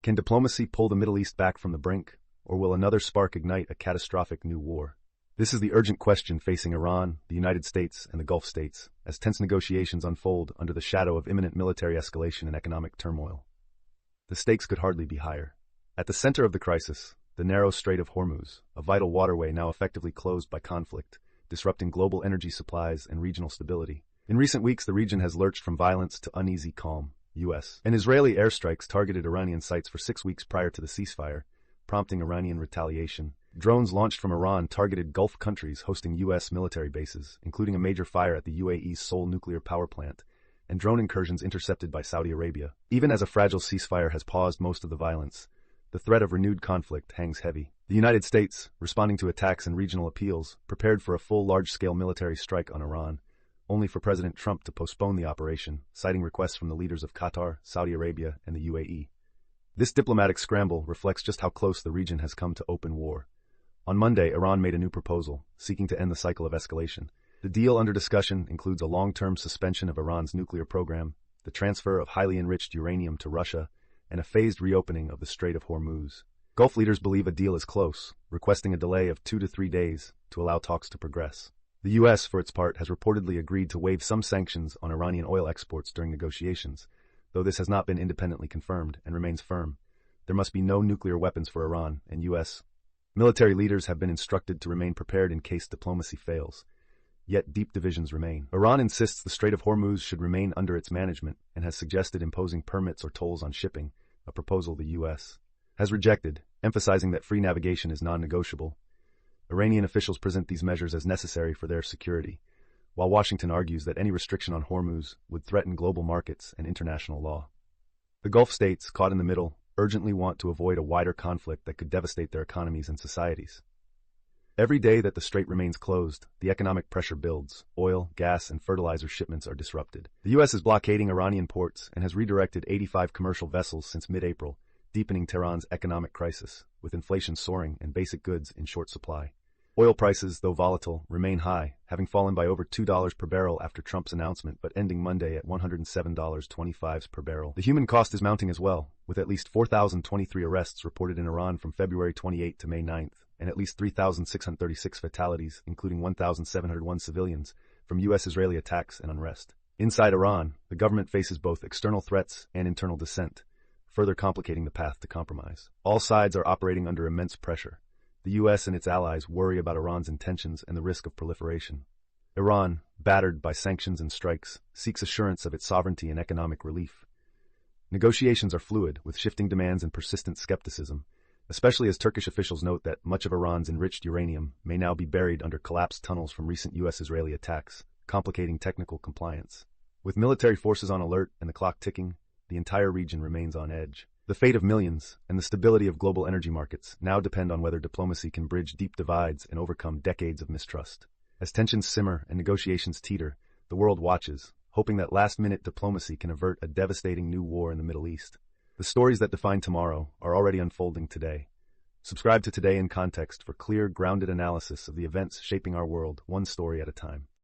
Can diplomacy pull the Middle East back from the brink, or will another spark ignite a catastrophic new war? This is the urgent question facing Iran, the United States, and the Gulf states, as tense negotiations unfold under the shadow of imminent military escalation and economic turmoil. The stakes could hardly be higher. At the center of the crisis, the narrow Strait of Hormuz, a vital waterway now effectively closed by conflict, disrupting global energy supplies and regional stability. In recent weeks, the region has lurched from violence to uneasy calm. U.S. and Israeli airstrikes targeted Iranian sites for 6 weeks prior to the ceasefire, prompting Iranian retaliation. Drones launched from Iran targeted Gulf countries hosting U.S. military bases, including a major fire at the UAE's Seoul nuclear power plant, and drone incursions intercepted by Saudi Arabia. Even as a fragile ceasefire has paused most of the violence, the threat of renewed conflict hangs heavy. The United States, responding to attacks and regional appeals, prepared for a full large-scale military strike on Iran, only for President Trump to postpone the operation, citing requests from the leaders of Qatar, Saudi Arabia, and the UAE. This diplomatic scramble reflects just how close the region has come to open war. On Monday, Iran made a new proposal, seeking to end the cycle of escalation. The deal under discussion includes a long-term suspension of Iran's nuclear program, the transfer of highly enriched uranium to Russia, and a phased reopening of the Strait of Hormuz. Gulf leaders believe a deal is close, requesting a delay of 2 to 3 days to allow talks to progress. The U.S., for its part, has reportedly agreed to waive some sanctions on Iranian oil exports during negotiations, though this has not been independently confirmed and remains firm. There must be no nuclear weapons for Iran, and U.S. military leaders have been instructed to remain prepared in case diplomacy fails. Yet deep divisions remain. Iran insists the Strait of Hormuz should remain under its management and has suggested imposing permits or tolls on shipping, a proposal the U.S. has rejected, emphasizing that free navigation is non-negotiable. Iranian officials present these measures as necessary for their security, while Washington argues that any restriction on Hormuz would threaten global markets and international law. The Gulf states, caught in the middle, urgently want to avoid a wider conflict that could devastate their economies and societies. Every day that the strait remains closed, the economic pressure builds. Oil, gas, and fertilizer shipments are disrupted. The U.S. is blockading Iranian ports and has redirected 85 commercial vessels since mid-April, deepening Tehran's economic crisis, with inflation soaring and basic goods in short supply. Oil prices, though volatile, remain high, having fallen by over $2 per barrel after Trump's announcement but ending Monday at $107.25 per barrel. The human cost is mounting as well, with at least 4,023 arrests reported in Iran from February 28 to May 9, and at least 3,636 fatalities, including 1,701 civilians, from U.S.-Israeli attacks and unrest. Inside Iran, the government faces both external threats and internal dissent, further complicating the path to compromise. All sides are operating under immense pressure. The U.S. and its allies worry about Iran's intentions and the risk of proliferation. Iran, battered by sanctions and strikes, seeks assurance of its sovereignty and economic relief. Negotiations are fluid, with shifting demands and persistent skepticism, especially as Turkish officials note that much of Iran's enriched uranium may now be buried under collapsed tunnels from recent U.S.-Israeli attacks, complicating technical compliance. With military forces on alert and the clock ticking, the entire region remains on edge. The fate of millions and the stability of global energy markets now depend on whether diplomacy can bridge deep divides and overcome decades of mistrust. As tensions simmer and negotiations teeter, the world watches, hoping that last-minute diplomacy can avert a devastating new war in the Middle East. The stories that define tomorrow are already unfolding today. Subscribe to Today in Context for clear, grounded analysis of the events shaping our world, one story at a time.